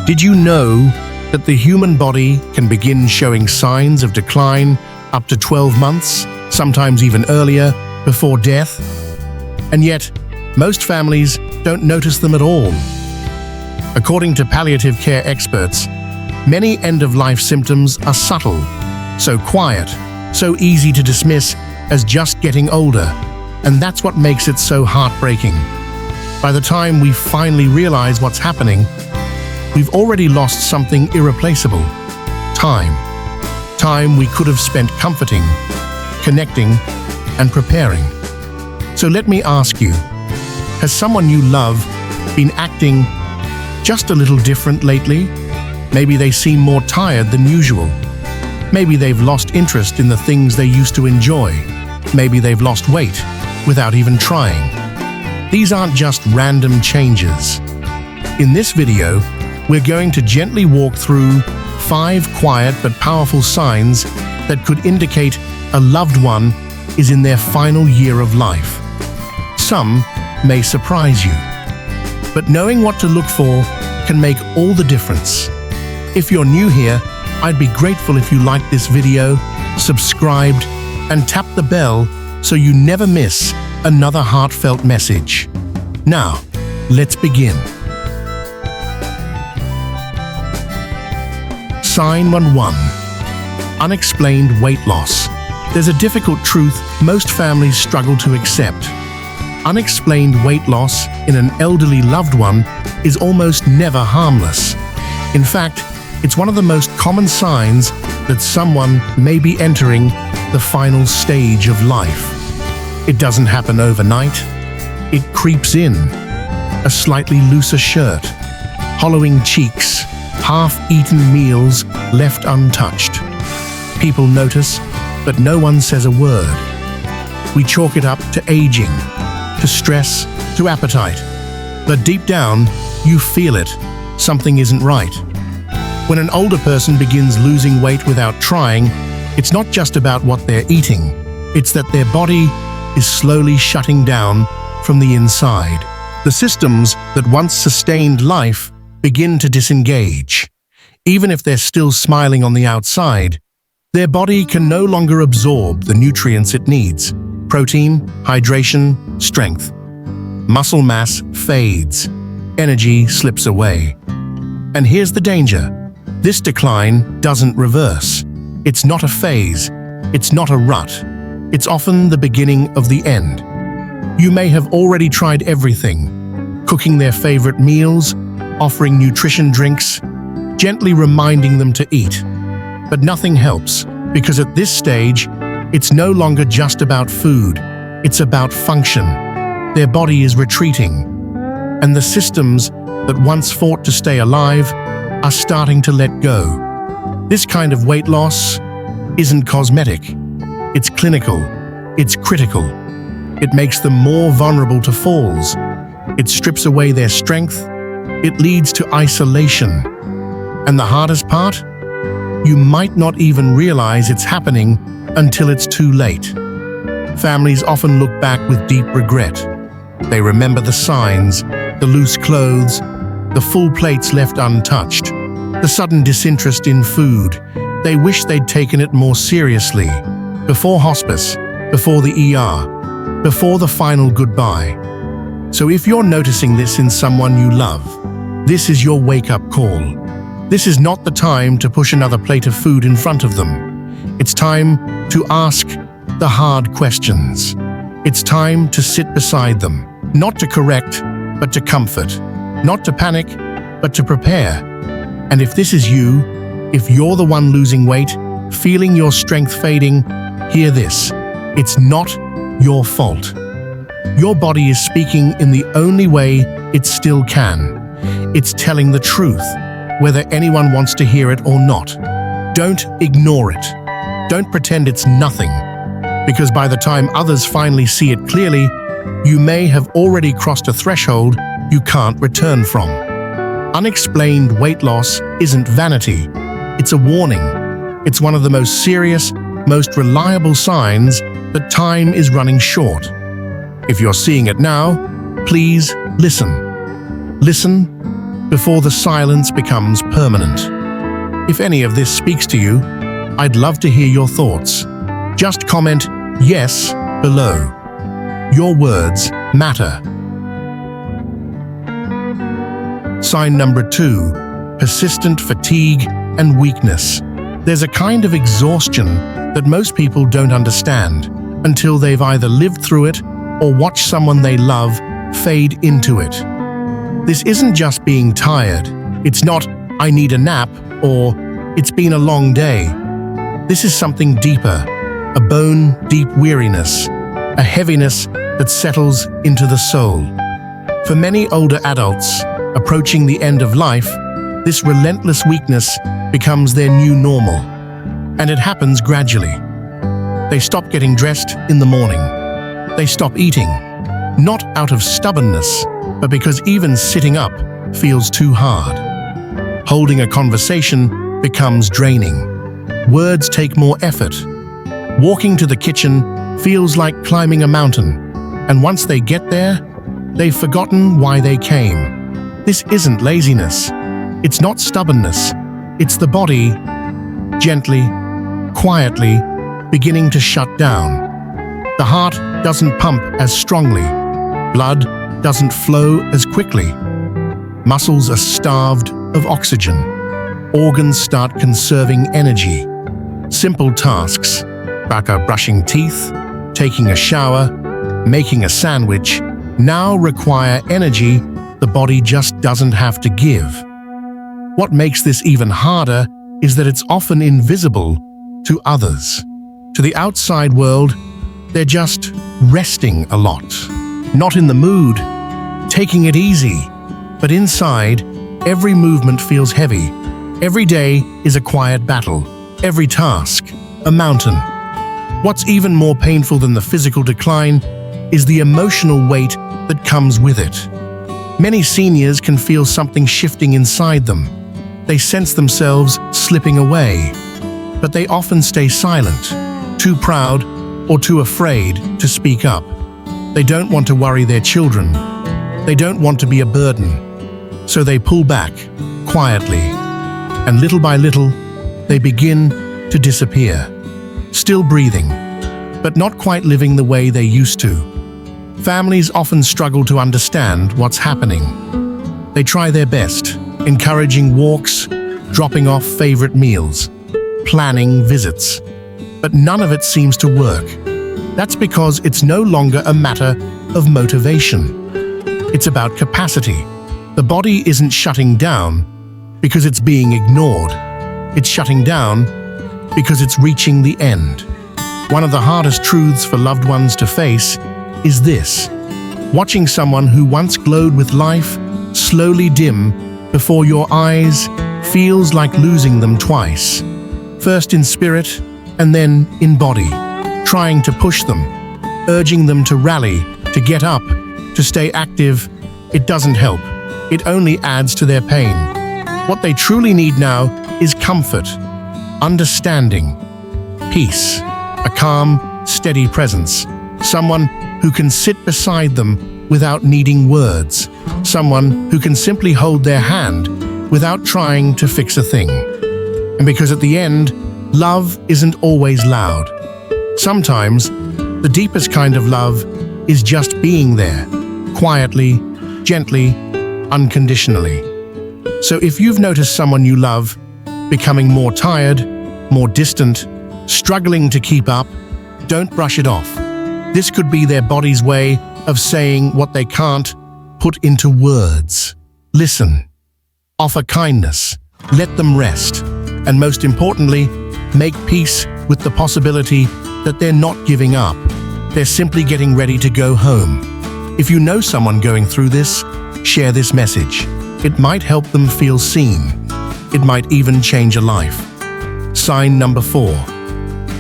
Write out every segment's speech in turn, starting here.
Did you know that the human body can begin showing signs of decline up to 12 months, sometimes even earlier, before death? And yet, most families don't notice them at all. According to palliative care experts, many end-of-life symptoms are subtle, so quiet, so easy to dismiss as just getting older, and that's what makes it so heartbreaking. By the time we finally realize what's happening, we've already lost something irreplaceable: time. Time we could have spent comforting, connecting, and preparing. So let me ask you, has someone you love been acting just a little different lately? Maybe they seem more tired than usual. Maybe they've lost interest in the things they used to enjoy. Maybe they've lost weight without even trying. These aren't just random changes. In this video, we're going to gently walk through 5 quiet but powerful signs that could indicate a loved one is in their final year of life. Some may surprise you, but knowing what to look for can make all the difference. If you're new here, I'd be grateful if you liked this video, subscribed, and tapped the bell so you never miss another heartfelt message. Now, let's begin. Sign 1. Unexplained weight loss. There's a difficult truth most families struggle to accept. Unexplained weight loss in an elderly loved one is almost never harmless. In fact, it's one of the most common signs that someone may be entering the final stage of life. It doesn't happen overnight. It creeps in. A slightly looser shirt, hollowing cheeks, half-eaten meals left untouched. People notice, but no one says a word. We chalk it up to aging, to stress, to appetite. But deep down, you feel it. Something isn't right. When an older person begins losing weight without trying, it's not just about what they're eating. It's that their body is slowly shutting down from the inside. The systems that once sustained life begin to disengage. Even if they're still smiling on the outside, their body can no longer absorb the nutrients it needs: protein, hydration, strength. Muscle mass fades. Energy slips away. And here's the danger. This decline doesn't reverse. It's not a phase. It's not a rut. It's often the beginning of the end. You may have already tried everything: cooking their favorite meals, offering nutrition drinks, gently reminding them to eat. But nothing helps, because at this stage, it's no longer just about food. It's about function. Their body is retreating, and the systems that once fought to stay alive are starting to let go. This kind of weight loss isn't cosmetic. It's clinical. It's critical. It makes them more vulnerable to falls. It strips away their strength. It leads to isolation. And the hardest part? You might not even realize it's happening until it's too late. Families often look back with deep regret. They remember the signs, the loose clothes, the full plates left untouched, the sudden disinterest in food. They wish they'd taken it more seriously, before hospice, before the ER, before the final goodbye. So if you're noticing this in someone you love, this is your wake-up call. This is not the time to push another plate of food in front of them. It's time to ask the hard questions. It's time to sit beside them, not to correct, but to comfort. Not to panic, but to prepare. And if this is you, if you're the one losing weight, feeling your strength fading, hear this. It's not your fault. Your body is speaking in the only way it still can. It's telling the truth, whether anyone wants to hear it or not. Don't ignore it. Don't pretend it's nothing, because by the time others finally see it clearly, you may have already crossed a threshold you can't return from. Unexplained weight loss isn't vanity. It's a warning. It's one of the most serious, most reliable signs that time is running short. If you're seeing it now, please listen. Listen, before the silence becomes permanent. If any of this speaks to you, I'd love to hear your thoughts. Just comment yes below. Your words matter. Sign number 2, persistent fatigue and weakness. There's a kind of exhaustion that most people don't understand until they've either lived through it or watched someone they love fade into it. This isn't just being tired. It's not, "I need a nap," or "It's been a long day." This is something deeper, a bone-deep weariness, a heaviness that settles into the soul. For many older adults approaching the end of life, this relentless weakness becomes their new normal, and it happens gradually. They stop getting dressed in the morning. They stop eating, not out of stubbornness, but because even sitting up feels too hard. Holding a conversation becomes draining. Words take more effort. Walking to the kitchen feels like climbing a mountain, and once they get there, they've forgotten why they came. This isn't laziness. It's not stubbornness. It's the body, gently, quietly, beginning to shut down. The heart doesn't pump as strongly. Blood doesn't flow as quickly. Muscles are starved of oxygen. Organs start conserving energy. Simple tasks, like brushing teeth, taking a shower, making a sandwich, now require energy the body just doesn't have to give. What makes this even harder is that it's often invisible to others. To the outside world, they're just resting a lot, not in the mood, taking it easy. But inside, every movement feels heavy. Every day is a quiet battle. Every task, a mountain. What's even more painful than the physical decline is the emotional weight that comes with it. Many seniors can feel something shifting inside them. They sense themselves slipping away, but they often stay silent, too proud or too afraid to speak up. They don't want to worry their children. They don't want to be a burden. So they pull back, quietly, and little by little, they begin to disappear. Still breathing, but not quite living the way they used to. Families often struggle to understand what's happening. They try their best, encouraging walks, dropping off favorite meals, planning visits. But none of it seems to work. That's because it's no longer a matter of motivation. It's about capacity. The body isn't shutting down because it's being ignored. It's shutting down because it's reaching the end. One of the hardest truths for loved ones to face is this: watching someone who once glowed with life slowly dim before your eyes feels like losing them twice. First in spirit and then in body. Trying to push them, urging them to rally, to get up, to stay active, it doesn't help. It only adds to their pain. What they truly need now is comfort, understanding, peace, a calm, steady presence, someone who can sit beside them without needing words, someone who can simply hold their hand without trying to fix a thing. And because at the end, love isn't always loud. Sometimes, the deepest kind of love is just being there, quietly, gently, unconditionally. So if you've noticed someone you love becoming more tired, more distant, struggling to keep up, don't brush it off. This could be their body's way of saying what they can't put into words. Listen. Offer kindness. Let them rest. And most importantly, make peace with the possibility that they're not giving up. They're simply getting ready to go home. If you know someone going through this, share this message. It might help them feel seen. It might even change a life. Sign number 4.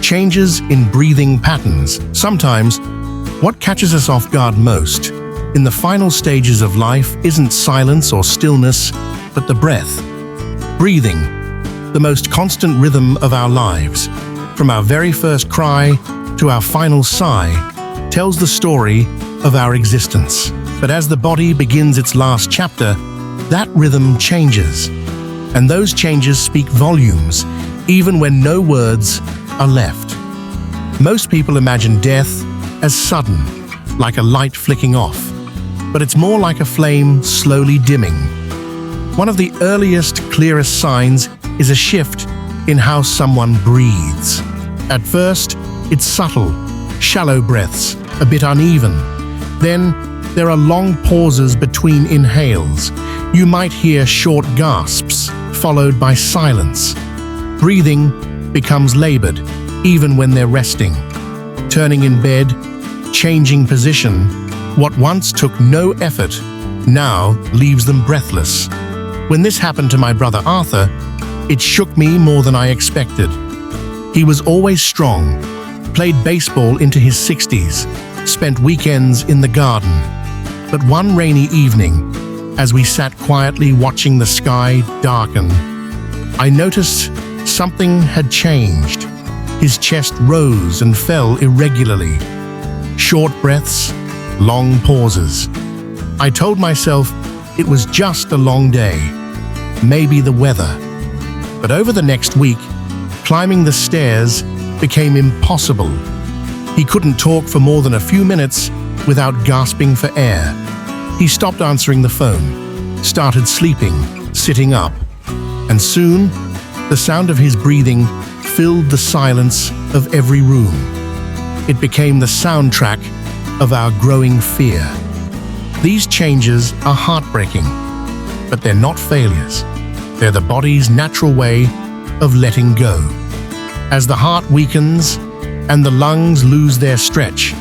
Changes in breathing patterns. Sometimes, what catches us off guard most in the final stages of life isn't silence or stillness, but the breath. Breathing, the most constant rhythm of our lives, from our very first cry to our final sigh, tells the story of our existence. But as the body begins its last chapter, That rhythm changes, and those changes speak volumes, even when no words are left. Most people imagine death as sudden, like a light flicking off, but it's more like a flame slowly dimming. One of the earliest, clearest signs is a shift in how someone breathes. At first, it's subtle, shallow breaths, a bit uneven. Then, there are long pauses between inhales. You might hear short gasps, followed by silence. Breathing becomes labored, even when they're resting. Turning in bed, changing position, what once took no effort now leaves them breathless. When this happened to my brother Arthur, it shook me more than I expected. He was always strong, played baseball into his 60s, spent weekends in the garden. But one rainy evening, as we sat quietly watching the sky darken, I noticed something had changed. His chest rose and fell irregularly. Short breaths, long pauses. I told myself it was just a long day, maybe the weather. But over the next week, climbing the stairs became impossible. He couldn't talk for more than a few minutes without gasping for air. He stopped answering the phone, started sleeping, sitting up, and soon the sound of his breathing filled the silence of every room. It became the soundtrack of our growing fear. These changes are heartbreaking, but they're not failures. They're the body's natural way of letting go. As the heart weakens and the lungs lose their stretch,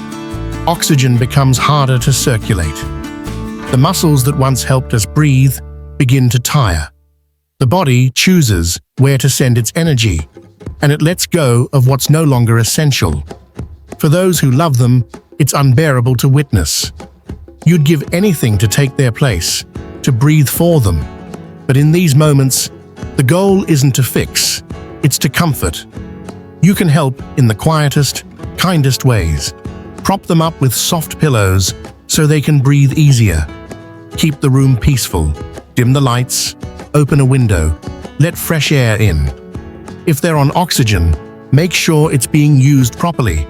oxygen becomes harder to circulate. The muscles that once helped us breathe begin to tire. The body chooses where to send its energy, and it lets go of what's no longer essential. For those who love them, it's unbearable to witness. You'd give anything to take their place, to breathe for them. But in these moments, the goal isn't to fix, it's to comfort. You can help in the quietest, kindest ways. Prop them up with soft pillows so they can breathe easier. Keep the room peaceful. Dim the lights, open a window, let fresh air in. If they're on oxygen, make sure it's being used properly.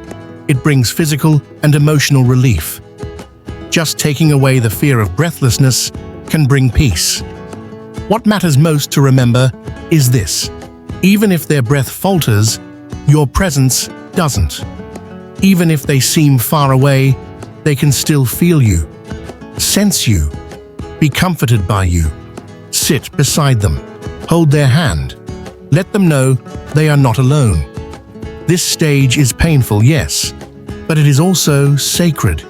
It brings physical and emotional relief. Just taking away the fear of breathlessness can bring peace. What matters most to remember is this: even if their breath falters, your presence doesn't. Even if they seem far away, they can still feel you, sense you, be comforted by you. Sit beside them, hold their hand, let them know they are not alone. This stage is painful, yes, but it is also sacred.